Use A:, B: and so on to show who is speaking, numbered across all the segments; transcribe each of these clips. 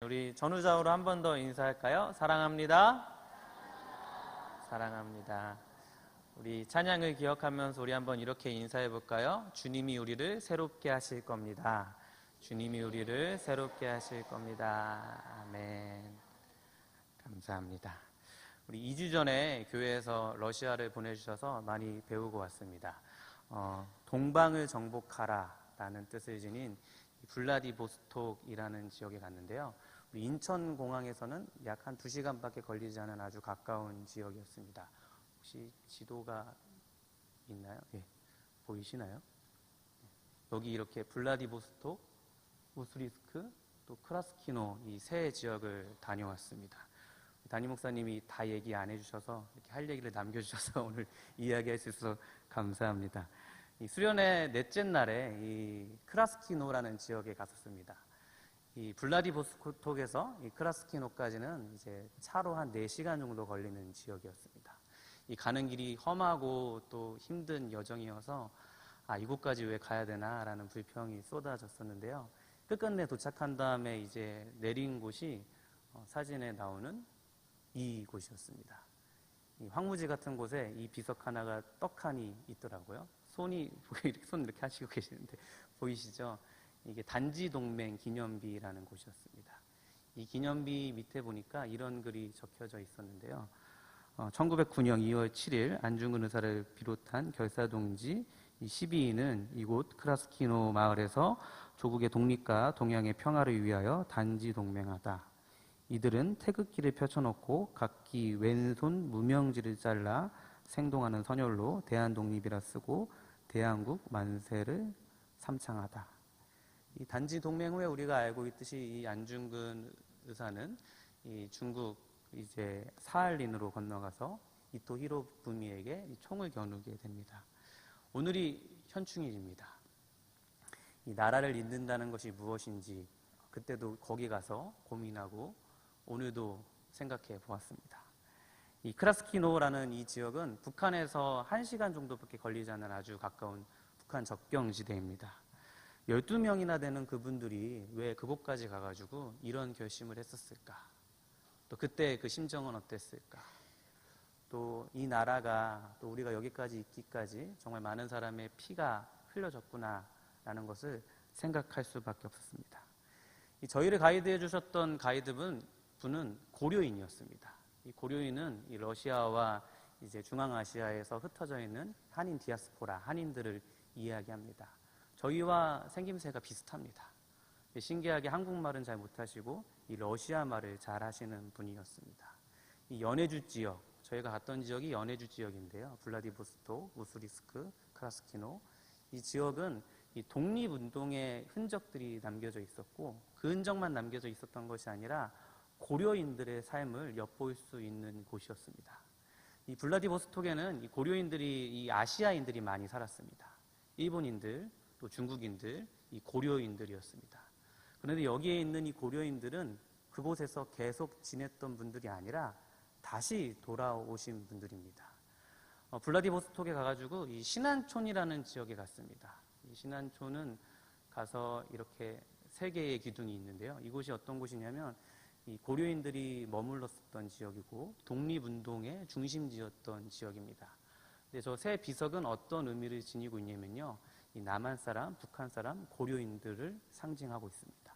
A: 우리 전후좌우로 한 번 더 인사할까요? 사랑합니다. 사랑합니다. 우리 찬양을 기억하면서 우리 한번 이렇게 인사해 볼까요? 주님이 우리를 새롭게 하실 겁니다. 주님이 우리를 새롭게 하실 겁니다. 아멘. 감사합니다. 우리 2주 전에 교회에서 러시아를 보내주셔서 많이 배우고 왔습니다. 동방을 정복하라 라는 뜻을 지닌 블라디보스톡이라는 지역에 갔는데요. 우리 인천공항에서는 약 한 2시간밖에 걸리지 않은 아주 가까운 지역이었습니다. 혹시 지도가 있나요? 예, 보이시나요? 여기 이렇게 블라디보스톡, 우스리스크, 또 크라스키노 이 세 지역을 다녀왔습니다. 담임 목사님이 다 얘기 안 해주셔서 이렇게 할 얘기를 남겨주셔서 오늘 이야기할 수 있어서 감사합니다. 이 수련의 넷째 날에 이 크라스키노라는 지역에 갔었습니다. 이 블라디보스톡에서 이 크라스키노까지는 이제 차로 한 4시간 정도 걸리는 지역이었습니다. 이 가는 길이 험하고 또 힘든 여정이어서 이곳까지 왜 가야 되나라는 불평이 쏟아졌었는데요. 끝끝내 도착한 다음에 이제 내린 곳이 사진에 나오는 이곳이었습니다. 이 황무지 같은 곳에 이 비석 하나가 떡하니 있더라고요. 손 이렇게 하시고 계시는데 보이시죠? 이게 단지동맹 기념비라는 곳이었습니다. 이 기념비 밑에 보니까 이런 글이 적혀져 있었는데요. 1909년 2월 7일 안중근 의사를 비롯한 결사동지 12인은 이곳 크라스키노 마을에서 조국의 독립과 동양의 평화를 위하여 단지동맹하다. 이들은 태극기를 펼쳐놓고 각기 왼손 무명지를 잘라 생동하는 선열로 대한독립이라 쓰고 대한국 만세를 삼창하다. 이 단지 동맹 후에 우리가 알고 있듯이 이 안중근 의사는 이 중국 이제 사할린으로 건너가서 이토 히로부미에게 이 총을 겨누게 됩니다. 오늘이 현충일입니다. 이 나라를 잇는다는 것이 무엇인지 그때도 거기 가서 고민하고 오늘도 생각해 보았습니다. 이 크라스키노라는 이 지역은 북한에서 1시간 정도밖에 걸리지 않는 아주 가까운 북한 접경지대입니다. 12명이나 되는 그분들이 왜 그곳까지 가가지고 이런 결심을 했었을까? 또 그때 그 심정은 어땠을까? 또 이 나라가 또 우리가 여기까지 있기까지 정말 많은 사람의 피가 흘려졌구나라는 것을 생각할 수밖에 없었습니다. 저희를 가이드해 주셨던 가이드분은 고려인이었습니다. 이 고려인은 이 러시아와 이제 중앙아시아에서 흩어져 있는 한인 디아스포라, 한인들을 이야기합니다. 저희와 생김새가 비슷합니다. 신기하게 한국말은 잘 못하시고 이 러시아 말을 잘 하시는 분이었습니다. 이 연해주 지역, 저희가 갔던 지역이 연해주 지역인데요. 블라디보스톡, 우스리스크, 크라스키노 이 지역은 이 독립운동의 흔적들이 남겨져 있었고 그 흔적만 남겨져 있었던 것이 아니라 고려인들의 삶을 엿볼 수 있는 곳이었습니다. 이 블라디보스톡에는 이 고려인들이 이 아시아인들이 많이 살았습니다. 일본인들, 또 중국인들, 이 고려인들이었습니다. 그런데 여기에 있는 이 고려인들은 그곳에서 계속 지냈던 분들이 아니라 다시 돌아오신 분들입니다. 블라디보스톡에 가가지고 이 신안촌이라는 지역에 갔습니다. 이 신안촌은 가서 이렇게 3개의 기둥이 있는데요. 이곳이 어떤 곳이냐면 이 고려인들이 머물렀었던 지역이고 독립운동의 중심지였던 지역입니다. 근데 저 새 비석은 어떤 의미를 지니고 있냐면요. 이 남한 사람, 북한 사람, 고려인들을 상징하고 있습니다.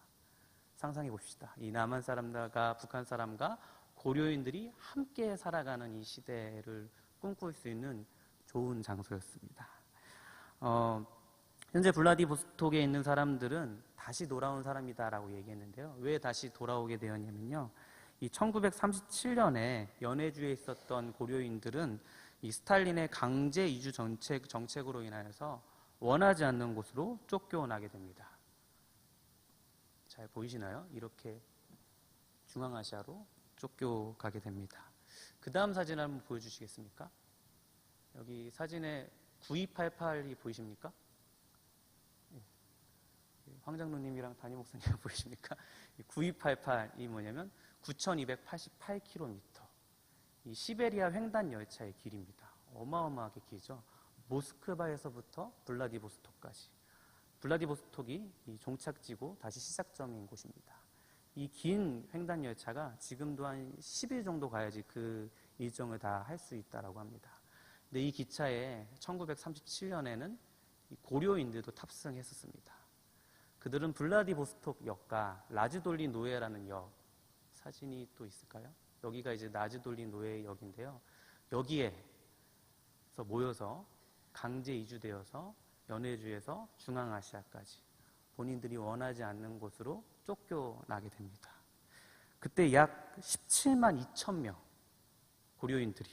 A: 상상해 봅시다. 이 남한 사람과 북한 사람과 고려인들이 함께 살아가는 이 시대를 꿈꿀 수 있는 좋은 장소였습니다. 현재 블라디보스톡에 있는 사람들은 다시 돌아온 사람이다라고 얘기했는데요. 왜 다시 돌아오게 되었냐면요. 이 1937년에 연해주에 있었던 고려인들은 이 스탈린의 강제 이주 정책으로 인하여서 원하지 않는 곳으로 쫓겨나게 됩니다. 잘 보이시나요? 이렇게 중앙아시아로 쫓겨가게 됩니다. 그 다음 사진을 한번 보여주시겠습니까? 여기 사진에 9288이 보이십니까? 황장로님이랑 담임 목사님 보이십니까? 9288이 뭐냐면 9288km. 이 시베리아 횡단 열차의 길입니다. 어마어마하게 길죠. 모스크바에서부터 블라디보스톡까지. 블라디보스톡이 이 종착지고 다시 시작점인 곳입니다. 이 긴 횡단 열차가 지금도 한 10일 정도 가야지 그 일정을 다 할 수 있다라고 합니다. 근데 이 기차에 1937년에는 고려인들도 탑승했었습니다. 그들은 블라디보스톡 역과 라즈돌리 노예라는 역, 사진이 또 있을까요? 여기가 이제 라즈돌리 노예 역인데요. 여기에서 모여서 강제 이주되어서 연해주에서 중앙아시아까지 본인들이 원하지 않는 곳으로 쫓겨나게 됩니다. 그때 약 17만 2천 명 고려인들이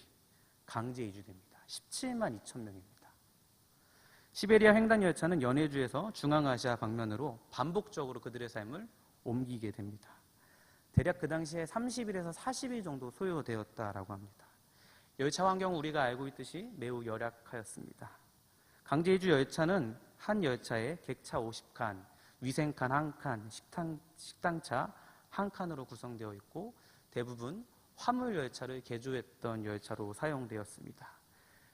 A: 강제 이주됩니다. 17만 2천 명입니다. 시베리아 횡단 열차는 연해주에서 중앙아시아 방면으로 반복적으로 그들의 삶을 옮기게 됩니다. 대략 그 당시에 30일에서 40일 정도 소요되었다라고 합니다. 열차 환경은 우리가 알고 있듯이 매우 열악하였습니다. 강제 이주 열차는 한 열차에 객차 50칸, 위생칸 1칸, 식당차 1칸으로 구성되어 있고 대부분 화물 열차를 개조했던 열차로 사용되었습니다.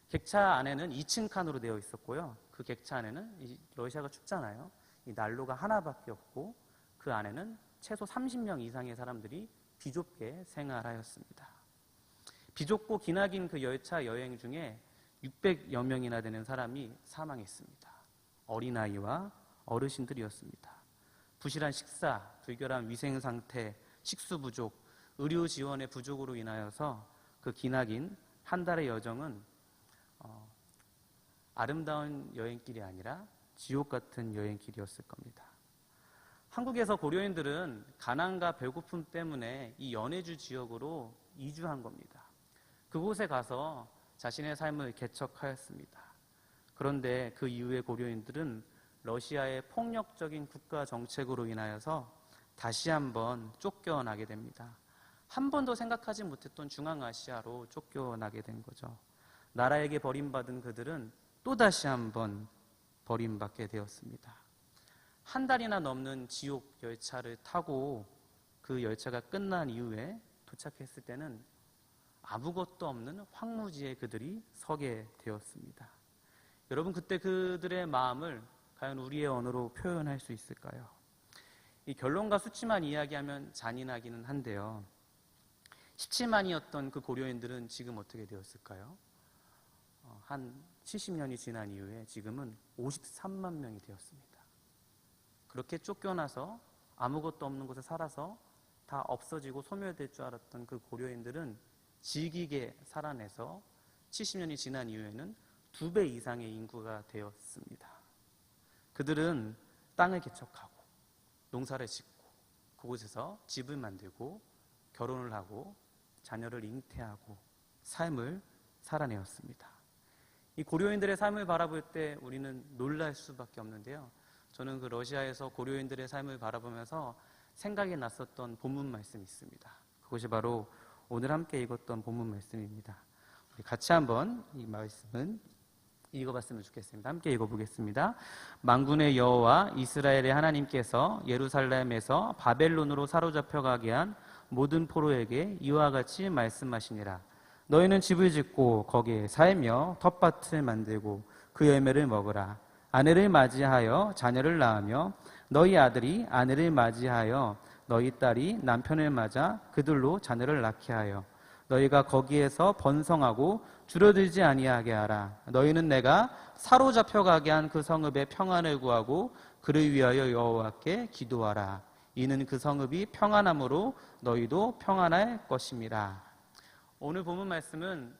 A: 객차 안에는 2층 칸으로 되어 있었고요. 그 객차 안에는 러시아가 춥잖아요. 이 난로가 하나밖에 없고 그 안에는 최소 30명 이상의 사람들이 비좁게 생활하였습니다. 비좁고 기나긴 그 열차 여행 중에 600여 명이나 되는 사람이 사망했습니다. 어린아이와 어르신들이었습니다. 부실한 식사, 불결한 위생 상태, 식수 부족, 의료 지원의 부족으로 인하여서 그 기나긴 한 달의 여정은 아름다운 여행길이 아니라 지옥 같은 여행길이었을 겁니다. 한국에서 고려인들은 가난과 배고픔 때문에 이 연해주 지역으로 이주한 겁니다. 그곳에 가서 자신의 삶을 개척하였습니다. 그런데 그 이후에 고려인들은 러시아의 폭력적인 국가 정책으로 인하여서 다시 한번 쫓겨나게 됩니다. 한 번도 생각하지 못했던 중앙아시아로 쫓겨나게 된 거죠. 나라에게 버림받은 그들은 또다시 한번 버림받게 되었습니다. 한 달이나 넘는 지옥 열차를 타고 그 열차가 끝난 이후에 도착했을 때는 아무것도 없는 황무지에 그들이 서게 되었습니다. 여러분, 그때 그들의 마음을 과연 우리의 언어로 표현할 수 있을까요? 이 결론과 수치만 이야기하면 잔인하기는 한데요. 17만이었던 그 고려인들은 지금 어떻게 되었을까요? 한 70년이 지난 이후에 지금은 53만 명이 되었습니다. 그렇게 쫓겨나서 아무것도 없는 곳에 살아서 다 없어지고 소멸될 줄 알았던 그 고려인들은 질기게 살아내서 70년이 지난 이후에는 2배 이상의 인구가 되었습니다. 그들은 땅을 개척하고 농사를 짓고 그곳에서 집을 만들고 결혼을 하고 자녀를 잉태하고 삶을 살아내었습니다. 이 고려인들의 삶을 바라볼 때 우리는 놀랄 수밖에 없는데요. 저는 그 러시아에서 고려인들의 삶을 바라보면서 생각이 났었던 본문 말씀이 있습니다. 그것이 바로 오늘 함께 읽었던 본문 말씀입니다. 우리 같이 한번 이 말씀은 읽어봤으면 좋겠습니다. 함께 읽어보겠습니다. 만군의 여호와 이스라엘의 하나님께서 예루살렘에서 바벨론으로 사로잡혀가게 한 모든 포로에게 이와 같이 말씀하시니라. 너희는 집을 짓고 거기에 살며 텃밭을 만들고 그 열매를 먹으라. 아내를 맞이하여 자녀를 낳으며 너희 아들이 아내를 맞이하여 너희 딸이 남편을 맞아 그들로 자녀를 낳게 하여 너희가 거기에서 번성하고 줄어들지 아니하게 하라. 너희는 내가 사로잡혀가게 한 그 성읍의 평안을 구하고 그를 위하여 여호와께 기도하라. 이는 그 성읍이 평안함으로 너희도 평안할 것임이라. 오늘 본문 말씀은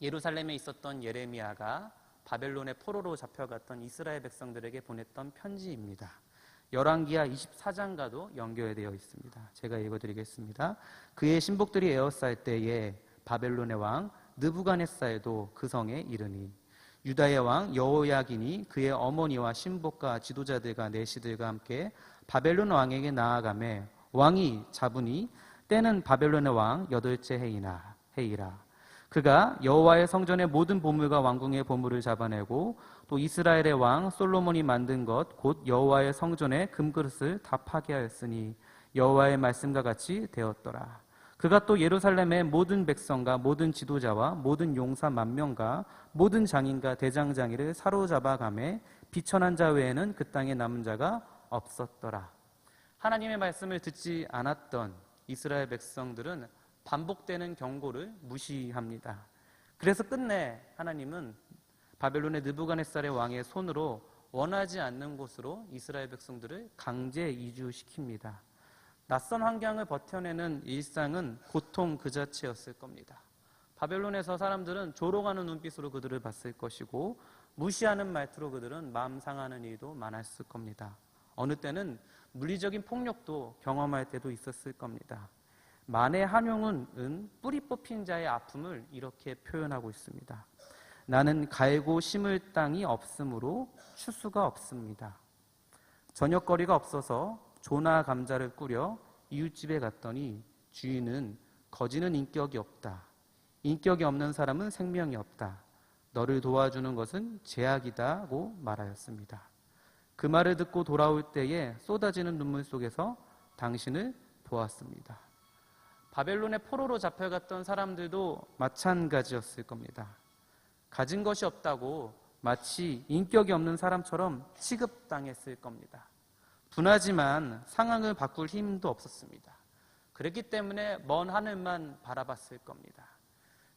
A: 예루살렘에 있었던 예레미야가 바벨론의 포로로 잡혀갔던 이스라엘 백성들에게 보냈던 편지입니다. 열왕기하 24장과도 연결되어 있습니다. 제가 읽어드리겠습니다. 그의 신복들이 에워쌀 때에 바벨론의 왕 느부갓네살도 그 성에 이르니 유다의 왕 여호야긴이 그의 어머니와 신복과 지도자들과 내시들과 함께 바벨론 왕에게 나아가매 왕이 잡으니 때는 바벨론의 왕 8째 해이라. 그가 여호와의 성전의 모든 보물과 왕궁의 보물을 잡아내고 또 이스라엘의 왕 솔로몬이 만든 것 곧 여호와의 성전의 금그릇을 다 파괴하였으니 여호와의 말씀과 같이 되었더라. 그가 또 예루살렘의 모든 백성과 모든 지도자와 모든 용사 10,000명과 모든 장인과 대장장이를 사로잡아가매 비천한 자 외에는 그 땅에 남은 자가 없었더라. 하나님의 말씀을 듣지 않았던 이스라엘 백성들은 반복되는 경고를 무시합니다. 그래서 끝내 하나님은 바벨론의 느부갓네살의 왕의 손으로 원하지 않는 곳으로 이스라엘 백성들을 강제 이주시킵니다. 낯선 환경을 버텨내는 일상은 고통 그 자체였을 겁니다. 바벨론에서 사람들은 조롱하는 눈빛으로 그들을 봤을 것이고 무시하는 말투로 그들은 마음 상하는 일도 많았을 겁니다. 어느 때는 물리적인 폭력도 경험할 때도 있었을 겁니다. 만해 한용운은 뿌리 뽑힌 자의 아픔을 이렇게 표현하고 있습니다. 나는 갈고 심을 땅이 없으므로 추수가 없습니다. 저녁거리가 없어서 조나 감자를 꾸려 이웃집에 갔더니 주인은 거지는 인격이 없다. 인격이 없는 사람은 생명이 없다. 너를 도와주는 것은 제약이다고 말하였습니다. 그 말을 듣고 돌아올 때에 쏟아지는 눈물 속에서 당신을 보았습니다. 바벨론의 포로로 잡혀갔던 사람들도 마찬가지였을 겁니다. 가진 것이 없다고 마치 인격이 없는 사람처럼 취급당했을 겁니다. 분하지만 상황을 바꿀 힘도 없었습니다. 그랬기 때문에 먼 하늘만 바라봤을 겁니다.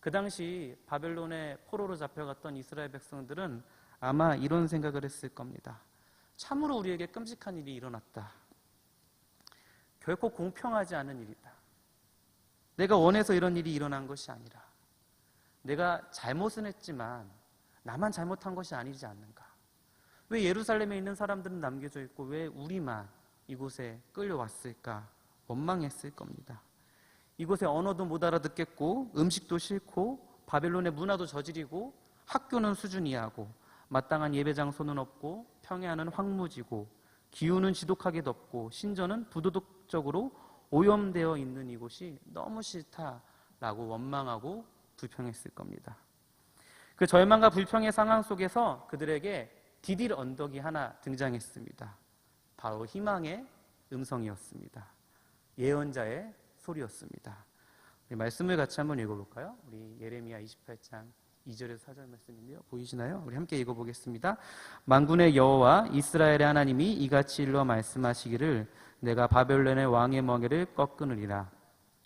A: 그 당시 바벨론의 포로로 잡혀갔던 이스라엘 백성들은 아마 이런 생각을 했을 겁니다. 참으로 우리에게 끔찍한 일이 일어났다. 결코 공평하지 않은 일이다. 내가 원해서 이런 일이 일어난 것이 아니라 내가 잘못은 했지만 나만 잘못한 것이 아니지 않는가. 왜 예루살렘에 있는 사람들은 남겨져 있고 왜 우리만 이곳에 끌려왔을까 원망했을 겁니다. 이곳에 언어도 못 알아듣겠고 음식도 싫고 바벨론의 문화도 저지르고 학교는 수준 이하고 마땅한 예배 장소는 없고 평야는 황무지고 기후는 지독하게 덥고 신전은 부도덕적으로 오염되어 있는 이곳이 너무 싫다라고 원망하고 불평했을 겁니다. 그 절망과 불평의 상황 속에서 그들에게 디딜 언덕이 하나 등장했습니다. 바로 희망의 음성이었습니다. 예언자의 소리였습니다. 우리 말씀을 같이 한번 읽어볼까요? 우리 예레미야 28장 2절에서 4절 말씀인데요. 보이시나요? 우리 함께 읽어보겠습니다. 만군의 여호와 이스라엘의 하나님이 이같이 일러 말씀하시기를 내가 바벨론의 왕의 멍에를 꺾으느니라.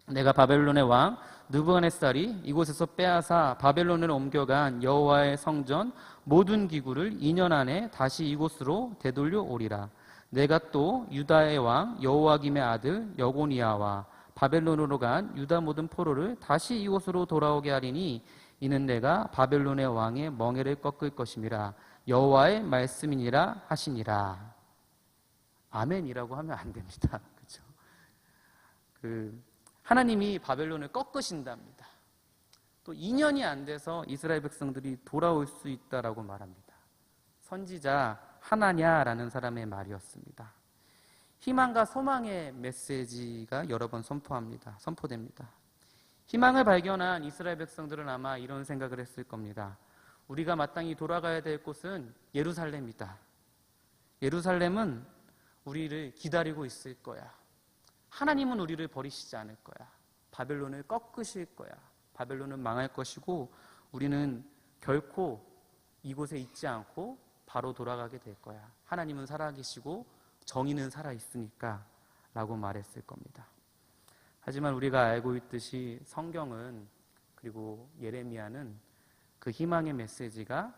A: 내가 바벨론의 왕 느부갓네살이 이곳에서 빼앗아 바벨론으로 옮겨간 여호와의 성전 모든 기구를 2년 안에 다시 이곳으로 되돌려 오리라. 내가 또 유다의 왕 여호와김의 아들 여고니아와 바벨론으로 간 유다 모든 포로를 다시 이곳으로 돌아오게 하리니 이는 내가 바벨론의 왕의 멍에를 꺾을 것임이라. 여호와의 말씀이니라 하시니라. 아멘이라고 하면 안 됩니다. 그렇죠? 하나님이 바벨론을 꺾으신답니다. 또 2년이 안 돼서 이스라엘 백성들이 돌아올 수 있다라고 말합니다. 선지자 하나냐라는 사람의 말이었습니다. 희망과 소망의 메시지가 여러 번 선포됩니다. 희망을 발견한 이스라엘 백성들은 아마 이런 생각을 했을 겁니다. 우리가 마땅히 돌아가야 될 곳은 예루살렘이다. 예루살렘은 우리를 기다리고 있을 거야. 하나님은 우리를 버리시지 않을 거야. 바벨론을 꺾으실 거야. 바벨론은 망할 것이고 우리는 결코 이곳에 있지 않고 바로 돌아가게 될 거야. 하나님은 살아계시고 정의는 살아있으니까 라고 말했을 겁니다. 하지만 우리가 알고 있듯이 성경은 그리고 예레미야는 그 희망의 메시지가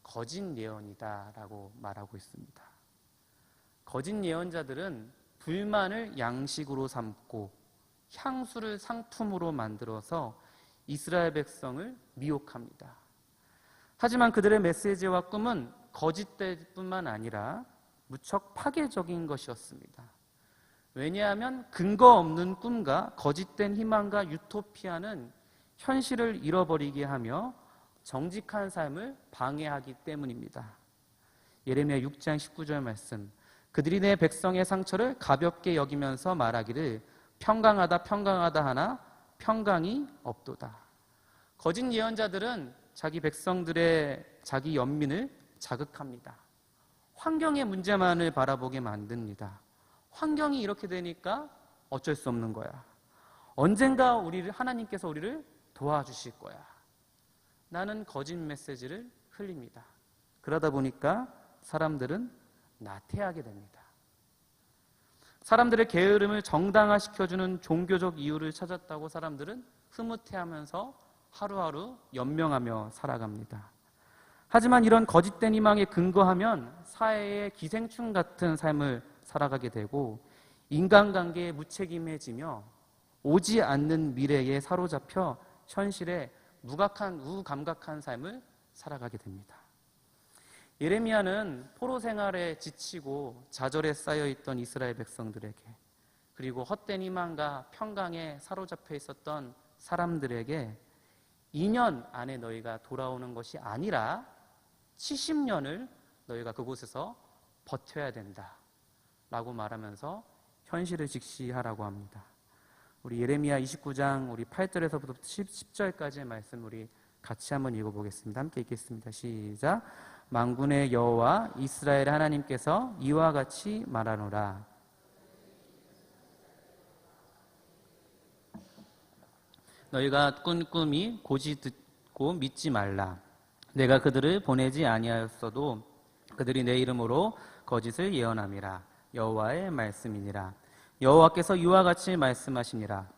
A: 거짓 예언이다 라고 말하고 있습니다. 거짓 예언자들은 불만을 양식으로 삼고 향수를 상품으로 만들어서 이스라엘 백성을 미혹합니다. 하지만 그들의 메시지와 꿈은 거짓될 뿐만 아니라 무척 파괴적인 것이었습니다. 왜냐하면 근거 없는 꿈과 거짓된 희망과 유토피아는 현실을 잃어버리게 하며 정직한 삶을 방해하기 때문입니다. 예레미야 6장 19절 말씀. 그들이 내 백성의 상처를 가볍게 여기면서 말하기를 평강하다 평강하다 하나 평강이 없도다. 거짓 예언자들은 자기 백성들의 자기 연민을 자극합니다. 환경의 문제만을 바라보게 만듭니다. 환경이 이렇게 되니까 어쩔 수 없는 거야. 언젠가 하나님께서 우리를 도와주실 거야. 나는 거짓 메시지를 흘립니다. 그러다 보니까 사람들은 나태하게 됩니다. 사람들의 게으름을 정당화시켜주는 종교적 이유를 찾았다고 사람들은 흐뭇해하면서 하루하루 연명하며 살아갑니다. 하지만 이런 거짓된 희망에 근거하면 사회의 기생충 같은 삶을 살아가게 되고 인간관계에 무책임해지며 오지 않는 미래에 사로잡혀 현실에 무감각한 삶을 살아가게 됩니다. 예레미야는 포로 생활에 지치고 좌절에 쌓여있던 이스라엘 백성들에게, 그리고 헛된 희망과 평강에 사로잡혀 있었던 사람들에게 2년 안에 너희가 돌아오는 것이 아니라 70년을 너희가 그곳에서 버텨야 된다 라고 말하면서 현실을 직시하라고 합니다. 우리 예레미야 29장 우리 8절에서부터 10절까지의 말씀 우리 같이 한번 읽어보겠습니다. 함께 읽겠습니다. 시작. 만군의 여호와 이스라엘 하나님께서 이와 같이 말하노라. 너희가 꾼 꿈이 고지 듣고 믿지 말라. 내가 그들을 보내지 아니하였어도 그들이 내 이름으로 거짓을 예언함이라. 여호와의 말씀이니라. 여호와께서 이와 같이 말씀하시니라.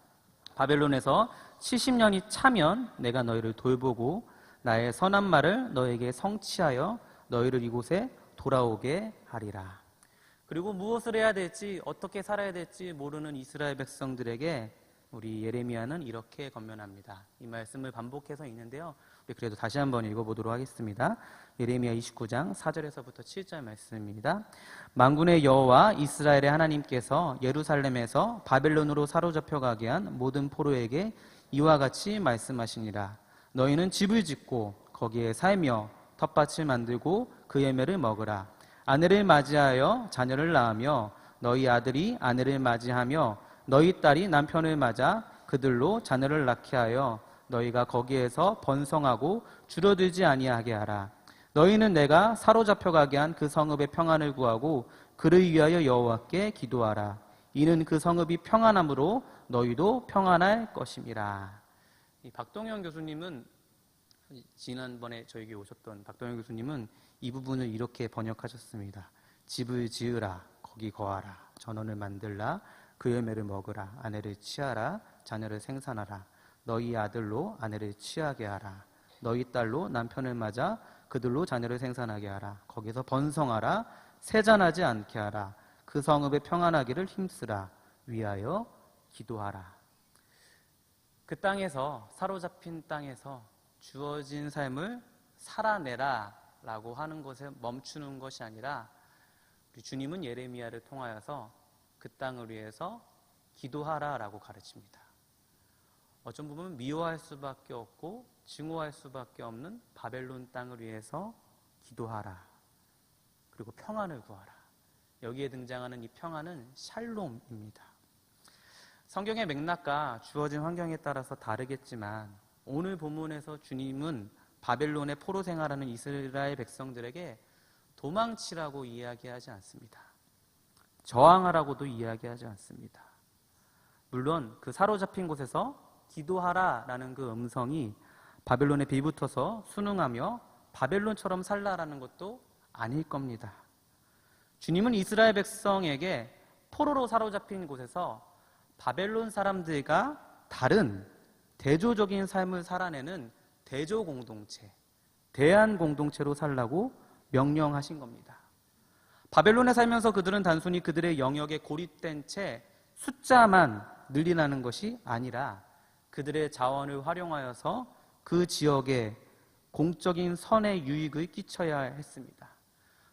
A: 바벨론에서 70년이 차면 내가 너희를 돌보고 나의 선한 말을 너에게 성취하여 너희를 이곳에 돌아오게 하리라. 그리고 무엇을 해야 될지 어떻게 살아야 될지 모르는 이스라엘 백성들에게 우리 예레미야는 이렇게 권면합니다. 이 말씀을 반복해서 읽는데요, 우리 그래도 다시 한번 읽어보도록 하겠습니다. 예레미야 29장 4절에서부터 7절 말씀입니다. 만군의 여호와 이스라엘의 하나님께서 예루살렘에서 바벨론으로 사로잡혀 가게 한 모든 포로에게 이와 같이 말씀하시니라. 너희는 집을 짓고 거기에 살며 텃밭을 만들고 그 열매를 먹으라. 아내를 맞이하여 자녀를 낳으며 너희 아들이 아내를 맞이하며 너희 딸이 남편을 맞아 그들로 자녀를 낳게 하여 너희가 거기에서 번성하고 줄어들지 아니하게 하라. 너희는 내가 사로잡혀 가게 한 그 성읍의 평안을 구하고 그를 위하여 여호와께 기도하라. 이는 그 성읍이 평안함으로 너희도 평안할 것임이라. 이 박동현 교수님은, 지난번에 저에게 오셨던 박동현 교수님은 이 부분을 이렇게 번역하셨습니다. 집을 지으라, 거기 거하라, 전원을 만들라, 그 열매를 먹으라, 아내를 취하라, 자녀를 생산하라. 너희 아들로 아내를 취하게 하라. 너희 딸로 남편을 맞아 그들로 자녀를 생산하게 하라. 거기서 번성하라, 세잔하지 않게 하라. 그 성읍에 평안하기를 힘쓰라. 위하여 기도하라. 그 땅에서, 사로잡힌 땅에서 주어진 삶을 살아내라 라고 하는 것에 멈추는 것이 아니라 주님은 예레미야를 통하여서 그 땅을 위해서 기도하라 라고 가르칩니다. 어쩜 보면 미워할 수밖에 없고 증오할 수밖에 없는 바벨론 땅을 위해서 기도하라. 그리고 평안을 구하라. 여기에 등장하는 이 평안은 샬롬입니다. 성경의 맥락과 주어진 환경에 따라서 다르겠지만 오늘 본문에서 주님은 바벨론의 포로 생활하는 이스라엘 백성들에게 도망치라고 이야기하지 않습니다. 저항하라고도 이야기하지 않습니다. 물론 그 사로잡힌 곳에서 기도하라라는 그 음성이 바벨론에 빌붙어서 순응하며 바벨론처럼 살라라는 것도 아닐 겁니다. 주님은 이스라엘 백성에게 포로로 사로잡힌 곳에서 바벨론 사람들과 다른 대조적인 삶을 살아내는 대조 공동체, 대안 공동체로 살라고 명령하신 겁니다. 바벨론에 살면서 그들은 단순히 그들의 영역에 고립된 채 숫자만 늘리라는 것이 아니라 그들의 자원을 활용하여서 그 지역에 공적인 선의 유익을 끼쳐야 했습니다.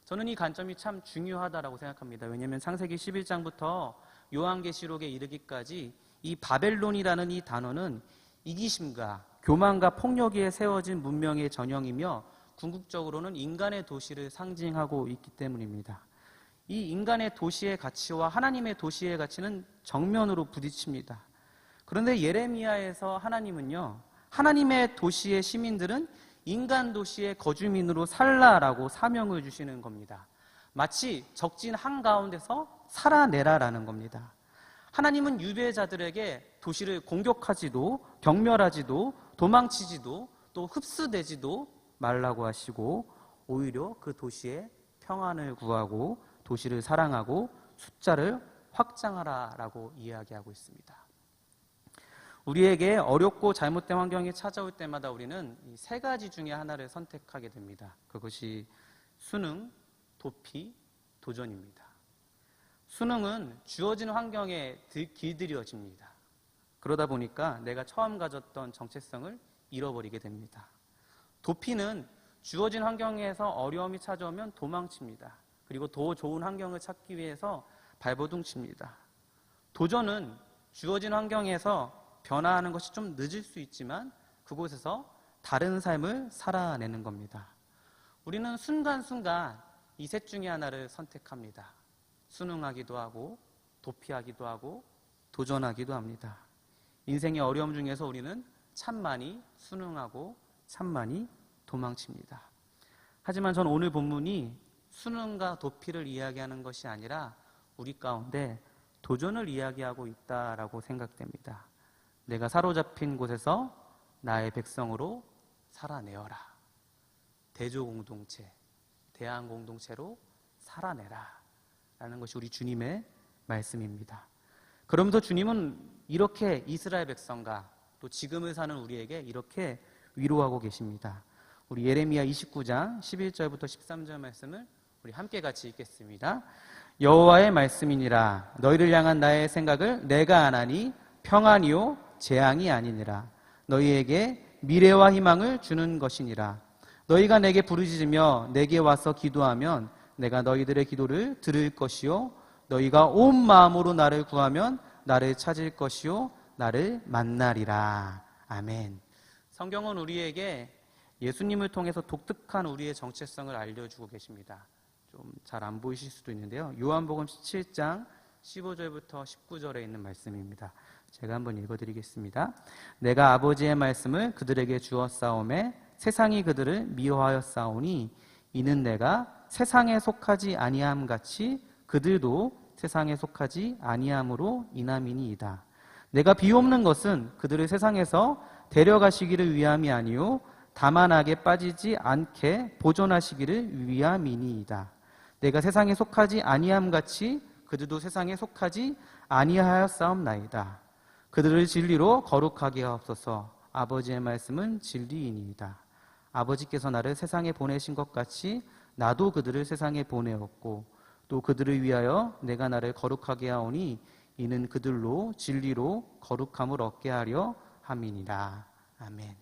A: 저는 이 관점이 참 중요하다고 생각합니다. 왜냐하면 창세기 11장부터 요한계시록에 이르기까지 이 바벨론이라는 이 단어는 이기심과 교만과 폭력에 세워진 문명의 전형이며 궁극적으로는 인간의 도시를 상징하고 있기 때문입니다. 이 인간의 도시의 가치와 하나님의 도시의 가치는 정면으로 부딪힙니다. 그런데 예레미야에서 하나님은요, 하나님의 도시의 시민들은 인간 도시의 거주민으로 살라라고 사명을 주시는 겁니다. 마치 적진 한가운데서 살아내라라는 겁니다. 하나님은 유배자들에게 도시를 공격하지도 경멸하지도 도망치지도 또 흡수되지도 말라고 하시고 오히려 그 도시에 평안을 구하고 도시를 사랑하고 숫자를 확장하라라고 이야기하고 있습니다. 우리에게 어렵고 잘못된 환경이 찾아올 때마다 우리는 이 세 가지 중에 하나를 선택하게 됩니다. 그것이 수능, 도피, 도전입니다. 수능은 주어진 환경에 길들여집니다. 그러다 보니까 내가 처음 가졌던 정체성을 잃어버리게 됩니다. 도피는 주어진 환경에서 어려움이 찾아오면 도망칩니다. 그리고 더 좋은 환경을 찾기 위해서 발버둥 칩니다. 도전은 주어진 환경에서 변화하는 것이 좀 늦을 수 있지만 그곳에서 다른 삶을 살아내는 겁니다. 우리는 순간순간 이 셋 중에 하나를 선택합니다. 수능하기도 하고 도피하기도 하고 도전하기도 합니다. 인생의 어려움 중에서 우리는 참 많이 수능하고 참 많이 도망칩니다. 하지만 전 오늘 본문이 수능과 도피를 이야기하는 것이 아니라 우리 가운데 도전을 이야기하고 있다라고 생각됩니다. 내가 사로잡힌 곳에서 나의 백성으로 살아내어라. 대조공동체, 대안공동체로 살아내라 라는 것이 우리 주님의 말씀입니다. 그러면서 주님은 이렇게 이스라엘 백성과 또 지금을 사는 우리에게 이렇게 위로하고 계십니다. 우리 예레미야 29장 11절부터 13절 말씀을 우리 함께 같이 읽겠습니다. 여호와의 말씀이니라. 너희를 향한 나의 생각을 내가 아나니 평안이요 재앙이 아니니라. 너희에게 미래와 희망을 주는 것이니라. 너희가 내게 부르짖으며 내게 와서 기도하면 내가 너희들의 기도를 들을 것이요 너희가 온 마음으로 나를 구하면 나를 찾을 것이요 나를 만나리라. 아멘. 성경은 우리에게 예수님을 통해서 독특한 우리의 정체성을 알려주고 계십니다. 좀 잘 안 보이실 수도 있는데요. 요한복음 17장 15절부터 19절에 있는 말씀입니다. 제가 한번 읽어드리겠습니다. 내가 아버지의 말씀을 그들에게 주었사오매 세상이 그들을 미워하였사오니 이는 내가 세상에 속하지 아니함 같이 그들도 세상에 속하지 아니함으로 인함이니이다. 내가 비옵는 것은 그들을 세상에서 데려가시기를 위함이 아니요 다만 악에 빠지지 않게 보존하시기를 위함이니이다. 내가 세상에 속하지 아니함 같이 그들도 세상에 속하지 아니하였사옵나이다. 그들을 진리로 거룩하게 하옵소서. 아버지의 말씀은 진리이니이다. 아버지께서 나를 세상에 보내신 것 같이 나도 그들을 세상에 보내었고 또 그들을 위하여 내가 나를 거룩하게 하오니 이는 그들로 진리로 거룩함을 얻게 하려 함이니라. 아멘.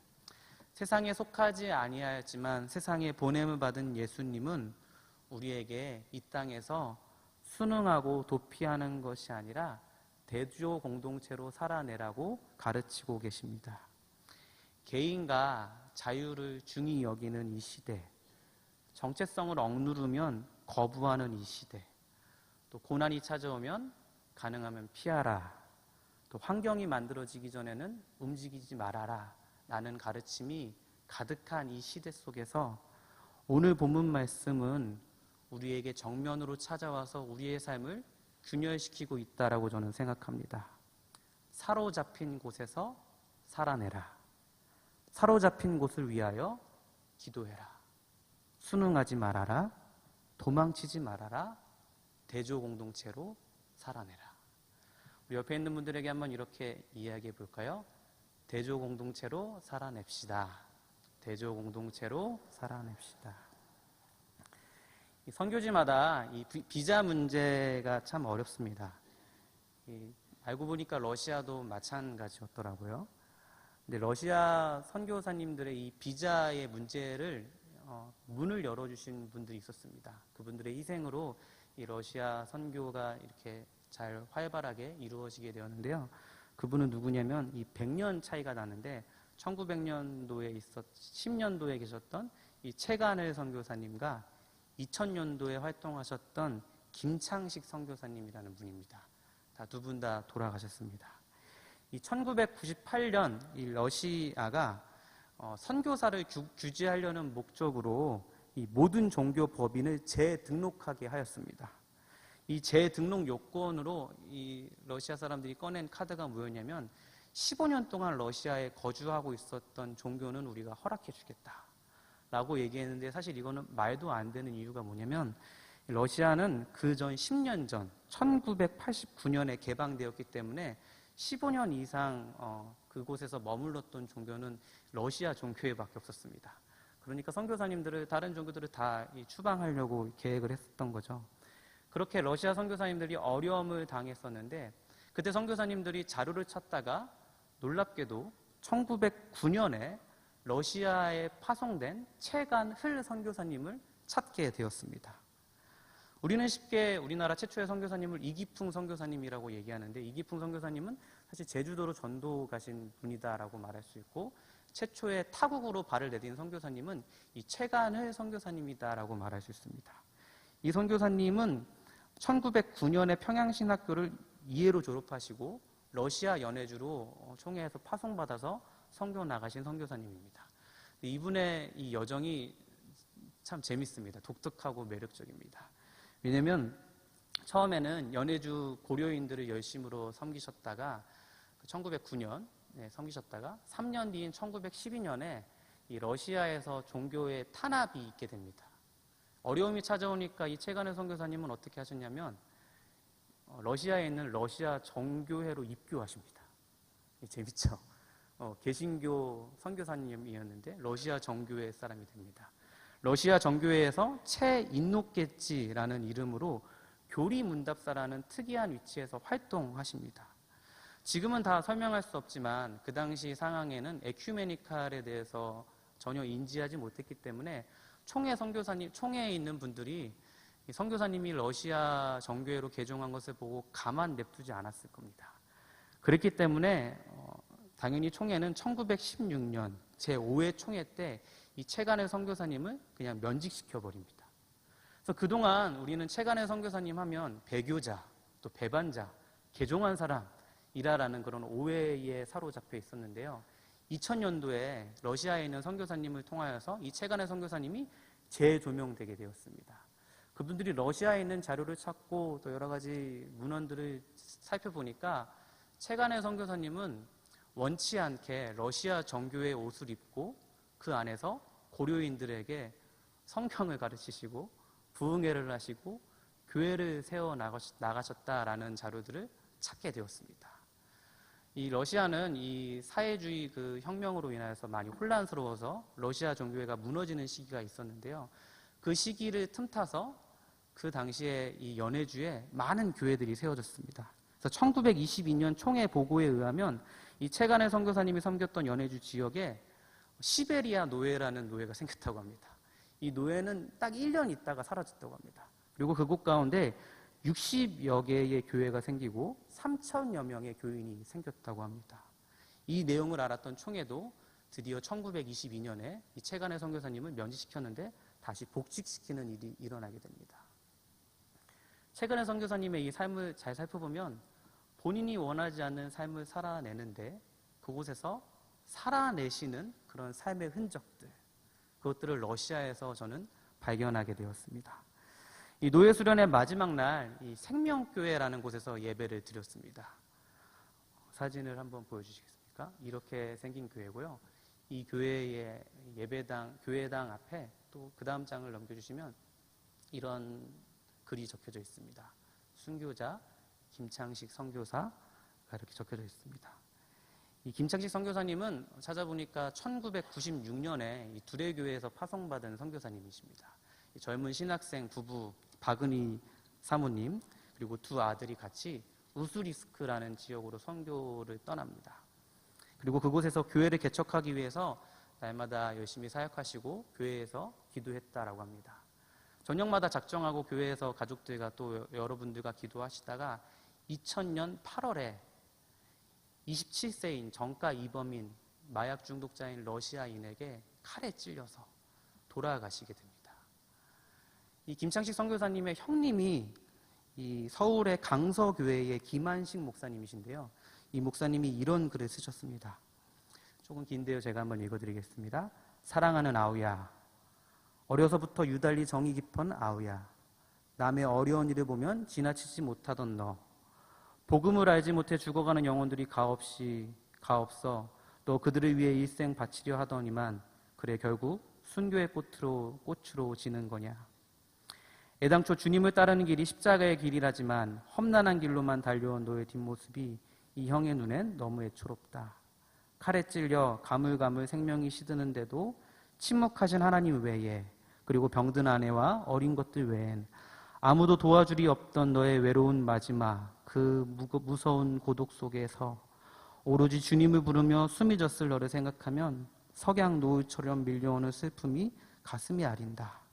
A: 세상에 속하지 아니하였지만 세상에 보냄을 받은 예수님은 우리에게 이 땅에서 순응하고 도피하는 것이 아니라 대조 공동체로 살아내라고 가르치고 계십니다. 개인과 자유를 중히 여기는 이 시대, 정체성을 억누르면 거부하는 이 시대, 또 고난이 찾아오면 가능하면 피하라, 또 환경이 만들어지기 전에는 움직이지 말아라 라는 가르침이 가득한 이 시대 속에서 오늘 본문 말씀은 우리에게 정면으로 찾아와서 우리의 삶을 균열시키고 있다라고 저는 생각합니다. 사로잡힌 곳에서 살아내라. 사로잡힌 곳을 위하여 기도해라. 순응하지 말아라. 도망치지 말아라. 대조 공동체로 살아내라. 우리 옆에 있는 분들에게 한번 이렇게 이야기해 볼까요? 대조 공동체로 살아냅시다. 대조 공동체로 살아냅시다. 이 선교지마다 이 비자 문제가 참 어렵습니다. 알고 보니까 러시아도 마찬가지였더라고요. 근데 러시아 선교사님들의 이 비자의 문제를 문을 열어주신 분들이 있었습니다. 그분들의 희생으로 이 러시아 선교가 이렇게 잘 활발하게 이루어지게 되었는데요. 그분은 누구냐면 이 100년 차이가 나는데 1900년도에 10년도에 계셨던 이 채간을 선교사님과 2000년도에 활동하셨던 김창식 선교사님이라는 분입니다. 다 두 분 다 돌아가셨습니다. 이 1998년 이 러시아가 선교사를 규제하려는 목적으로 이 모든 종교 법인을 재등록하게 하였습니다. 이 재등록 요건으로 이 러시아 사람들이 꺼낸 카드가 뭐였냐면 15년 동안 러시아에 거주하고 있었던 종교는 우리가 허락해 주겠다 라고 얘기했는데 사실 이거는 말도 안 되는 이유가 뭐냐면 러시아는 그 전 10년 전 1989년에 개방되었기 때문에 15년 이상 그곳에서 머물렀던 종교는 러시아 종교회밖에 없었습니다. 그러니까 선교사님들을 다른 종교들을 다 추방하려고 계획을 했었던 거죠. 그렇게 러시아 선교사님들이 어려움을 당했었는데 그때 선교사님들이 자료를 찾다가 놀랍게도 1909년에 러시아에 파송된 채간흘 선교사님을 찾게 되었습니다. 우리는 쉽게 우리나라 최초의 선교사님을 이기풍 선교사님이라고 얘기하는데 이기풍 선교사님은 사실 제주도로 전도 가신 분이다라고 말할 수 있고 최초의 타국으로 발을 내딘 선교사님은 이 채간흘 선교사님이다라고 말할 수 있습니다. 이 선교사님은 1909년에 평양신학교를 이해로 졸업하시고 러시아 연해주로 총회에서 파송받아서 선교 나가신 선교사님입니다. 이분의 이 여정이 참 재밌습니다. 독특하고 매력적입니다. 왜냐하면 처음에는 연해주 고려인들을 열심으로 섬기셨다가 1909년 섬기셨다가 3년 뒤인 1912년에 이 러시아에서 종교의 탄압이 있게 됩니다. 어려움이 찾아오니까 이 채간의 선교사님은 어떻게 하셨냐면 러시아에 있는 러시아 정교회로 입교하십니다. 재밌죠? 개신교 선교사님이었는데 러시아 정교회 사람이 됩니다. 러시아 정교회에서 채인노케치라는 이름으로 교리문답사라는 특이한 위치에서 활동하십니다. 지금은 다 설명할 수 없지만 그 당시 상황에는 에큐메니칼에 대해서 전혀 인지하지 못했기 때문에 총회에 있는 분들이 선교사님이 러시아 정교회로 개종한 것을 보고 가만 냅두지 않았을 겁니다. 그렇기 때문에 당연히 총회는 1916년 제5회 총회 때 이 채간의 선교사님을 그냥 면직시켜 버립니다. 그래서 그동안 우리는 채간의 선교사님 하면 배교자, 또 배반자, 개종한 사람이라는 그런 오해에 사로잡혀 있었는데요. 2000년도에 러시아에 있는 선교사님을 통하여서 이 채간의 선교사님이 재조명되게 되었습니다. 그분들이 러시아에 있는 자료를 찾고 또 여러 가지 문헌들을 살펴보니까 채간의 선교사님은 원치 않게 러시아 정교의 옷을 입고 그 안에서 고려인들에게 성경을 가르치시고 부흥회를 하시고 교회를 세워 나가셨다라는 자료들을 찾게 되었습니다. 이 러시아는 이 사회주의 그 혁명으로 인하여서 많이 혼란스러워서 러시아 정교회가 무너지는 시기가 있었는데요. 그 시기를 틈타서 그 당시에 이 연해주에 많은 교회들이 세워졌습니다. 그래서 1922년 총회 보고에 의하면 이 채간의 선교사님이 섬겼던 연해주 지역에 시베리아 노예라는 노예가 생겼다고 합니다. 이 노예는 딱 1년 있다가 사라졌다고 합니다. 그리고 그곳 가운데 60여 개의 교회가 생기고 3,000여 명의 교인이 생겼다고 합니다. 이 내용을 알았던 총회도 드디어 1922년에 이 채간의 선교사님을 면직시켰는데 다시 복직시키는 일이 일어나게 됩니다. 채간의 선교사님의 이 삶을 잘 살펴보면 본인이 원하지 않는 삶을 살아내는데 그곳에서 살아내시는 그런 삶의 흔적들, 그것들을 러시아에서 저는 발견하게 되었습니다. 이 노예 수련의 마지막 날 이 생명교회라는 곳에서 예배를 드렸습니다. 사진을 한번 보여주시겠습니까? 이렇게 생긴 교회고요. 이 교회의 교회당 앞에 또 그 다음 장을 넘겨주시면 이런 글이 적혀져 있습니다. 순교자 김창식 선교사가 이렇게 적혀져 있습니다. 이 김창식 선교사님은 찾아보니까 1996년에 이 두레교회에서 파송받은 선교사님이십니다. 이 젊은 신학생 부부 박은희 사모님 그리고 두 아들이 같이 우수리스크라는 지역으로 선교를 떠납니다. 그리고 그곳에서 교회를 개척하기 위해서 날마다 열심히 사역하시고 교회에서 기도했다라고 합니다. 저녁마다 작정하고 교회에서 가족들과 또 여러분들과 기도하시다가 2000년 8월에 27세인 정가 이범인 마약 중독자인 러시아인에게 칼에 찔려서 돌아가시게 됩니다. 이 김창식 선교사님의 형님이 이 서울의 강서교회의 김한식 목사님이신데요. 이 목사님이 이런 글을 쓰셨습니다. 조금 긴데요. 제가 한번 읽어드리겠습니다. 사랑하는 아우야, 어려서부터 유달리 정이 깊은 아우야, 남의 어려운 일을 보면 지나치지 못하던 너, 복음을 알지 못해 죽어가는 영혼들이 가없어 너 그들을 위해 일생 바치려 하더니만 그래 결국 순교의 꽃으로 지는 거냐. 애당초 주님을 따르는 길이 십자가의 길이라지만 험난한 길로만 달려온 너의 뒷모습이 이 형의 눈엔 너무 애초롭다. 칼에 찔려 가물가물 생명이 시드는데도 침묵하신 하나님 외에, 그리고 병든 아내와 어린 것들 외엔 아무도 도와줄이 없던 너의 외로운 마지막, 그 무서운 고독 속에서 오로지 주님을 부르며 숨이 졌을 너를 생각하면 석양 노을처럼 밀려오는 슬픔이 가슴이 아린다.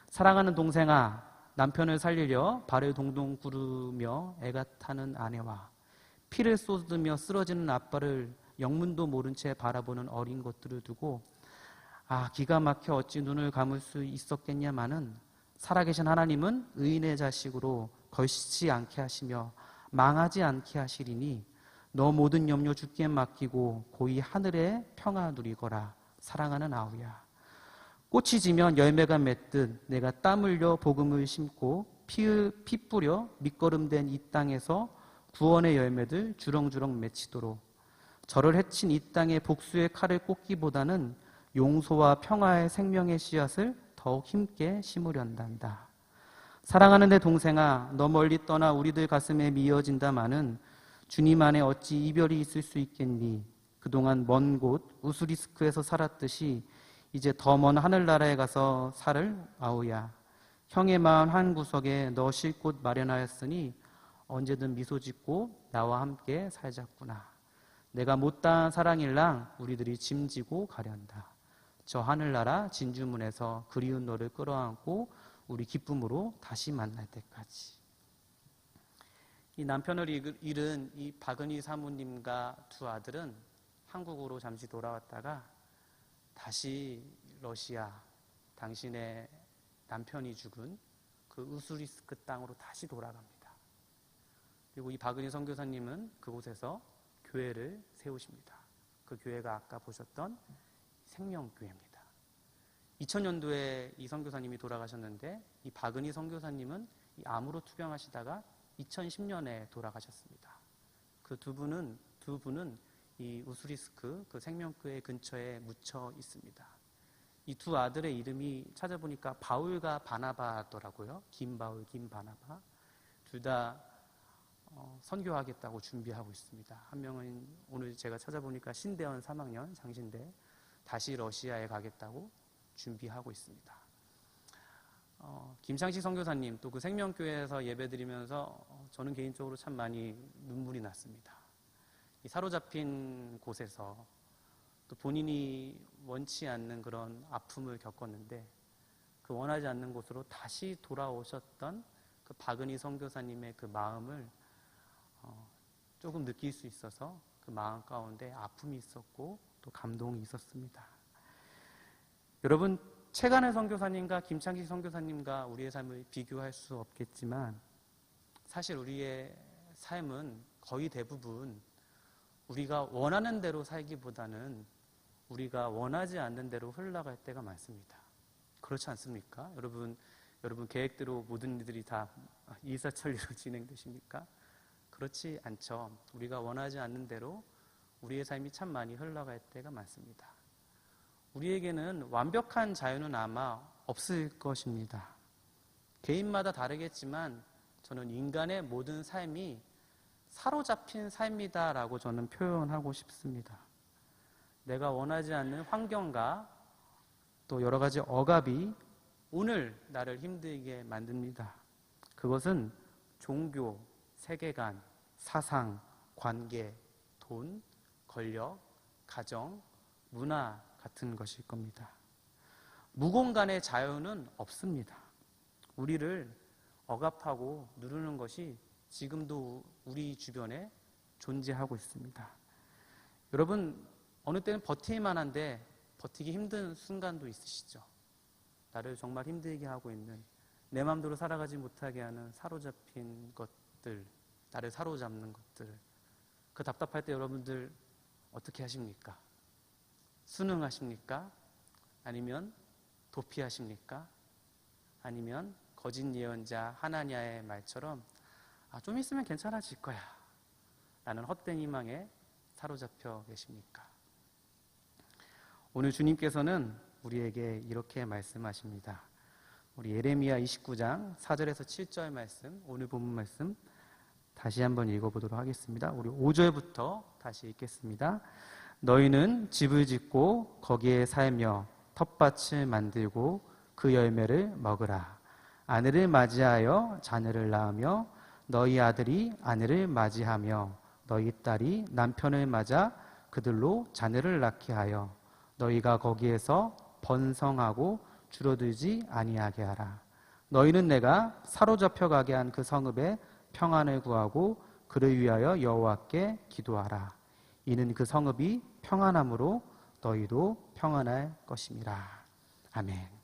A: 사랑하는 동생아, 남편을 살리려 발을 동동 구르며 애가 타는 아내와 피를 쏟으며 쓰러지는 아빠를 영문도 모른 채 바라보는 어린 것들을 두고 기가 막혀 어찌 눈을 감을 수 있었겠냐마는 살아계신 하나님은 의인의 자식으로 걸치지 않게 하시며 망하지 않게 하시리니 너 모든 염려 주께 맡기고 고이 하늘의 평화 누리거라. 사랑하는 아우야, 꽃이 지면 열매가 맺듯 내가 땀 흘려 복음을 심고 피 뿌려 밑거름된 이 땅에서 구원의 열매들 주렁주렁 맺히도록 저를 해친 이 땅의 복수의 칼을 꽂기보다는 용서와 평화의 생명의 씨앗을 더욱 힘께 심으련단다. 사랑하는 내 동생아, 너 멀리 떠나 우리들 가슴에 미어진다마는 주님 안에 어찌 이별이 있을 수 있겠니? 그동안 먼 곳 우스리스크에서 살았듯이 이제 더 먼 하늘나라에 가서 살을 아우야. 형의 마음 한 구석에 너 쉴 곳 마련하였으니 언제든 미소 짓고 나와 함께 살자꾸나. 내가 못다한 사랑일랑 우리들이 짐지고 가련다. 저 하늘나라 진주문에서 그리운 너를 끌어안고 우리 기쁨으로 다시 만날 때까지. 이 남편을 잃은 이 박은희 사모님과 두 아들은 한국으로 잠시 돌아왔다가 다시 러시아, 당신의 남편이 죽은 그 우스리스크 땅으로 다시 돌아갑니다. 그리고 이 박은희 선교사님은 그곳에서 교회를 세우십니다. 그 교회가 아까 보셨던 생명교회입니다. 2000년도에 이 선교사님이 돌아가셨는데 이 박은희 선교사님은 이 암으로 투병하시다가 2010년에 돌아가셨습니다. 그 두 분은 이 우스리스크 그 생명교회 근처에 묻혀 있습니다. 이 두 아들의 이름이 찾아보니까 바울과 바나바더라고요. 김바울, 김바나바. 둘 다 선교하겠다고 준비하고 있습니다. 한 명은 오늘 제가 찾아보니까 신대원 3학년 장신대 다시 러시아에 가겠다고 준비하고 있습니다. 김창식 선교사님 또 그 생명교회에서 예배드리면서 저는 개인적으로 참 많이 눈물이 났습니다. 이 사로잡힌 곳에서 또 본인이 원치 않는 그런 아픔을 겪었는데 그 원하지 않는 곳으로 다시 돌아오셨던 그 박은희 선교사님의 그 마음을 조금 느낄 수 있어서 그 마음 가운데 아픔이 있었고 또 감동이 있었습니다. 여러분, 최간의 선교사님과 김창식 선교사님과 우리의 삶을 비교할 수 없겠지만 사실 우리의 삶은 거의 대부분 우리가 원하는 대로 살기보다는 우리가 원하지 않는 대로 흘러갈 때가 많습니다. 그렇지 않습니까? 여러분 계획대로 모든 일들이 다 일사천리로 진행되십니까? 그렇지 않죠. 우리가 원하지 않는 대로 우리의 삶이 참 많이 흘러갈 때가 많습니다. 우리에게는 완벽한 자유는 아마 없을 것입니다. 개인마다 다르겠지만 저는 인간의 모든 삶이 사로잡힌 삶이다라고 저는 표현하고 싶습니다. 내가 원하지 않는 환경과 또 여러 가지 억압이 오늘 나를 힘들게 만듭니다. 그것은 종교, 세계관, 사상, 관계, 돈, 권력, 가정, 문화 같은 것일 겁니다. 무공간의 자유는 없습니다. 우리를 억압하고 누르는 것이 지금도 우리 주변에 존재하고 있습니다. 여러분, 어느 때는 버틸만 한데 버티기 힘든 순간도 있으시죠? 나를 정말 힘들게 하고 있는, 내 마음대로 살아가지 못하게 하는 사로잡힌 것들, 나를 사로잡는 것들. 그 답답할 때 여러분들 어떻게 하십니까? 순응하십니까? 아니면 도피하십니까? 아니면 거짓 예언자 하나냐의 말처럼 좀 있으면 괜찮아질 거야 라는 헛된 희망에 사로잡혀 계십니까? 오늘 주님께서는 우리에게 이렇게 말씀하십니다. 우리 예레미야 29장 4절에서 7절 말씀, 오늘 본문 말씀 다시 한번 읽어보도록 하겠습니다. 우리 5절부터 다시 읽겠습니다. 너희는 집을 짓고 거기에 살며 텃밭을 만들고 그 열매를 먹으라. 아내를 맞이하여 자녀를 낳으며 너희 아들이 아내를 맞이하며 너희 딸이 남편을 맞아 그들로 자녀를 낳게 하여 너희가 거기에서 번성하고 줄어들지 아니하게 하라. 너희는 내가 사로잡혀 가게 한 그 성읍에 평안을 구하고 그를 위하여 여호와께 기도하라. 이는 그 성읍이 평안함으로 너희도 평안할 것임이라. 아멘.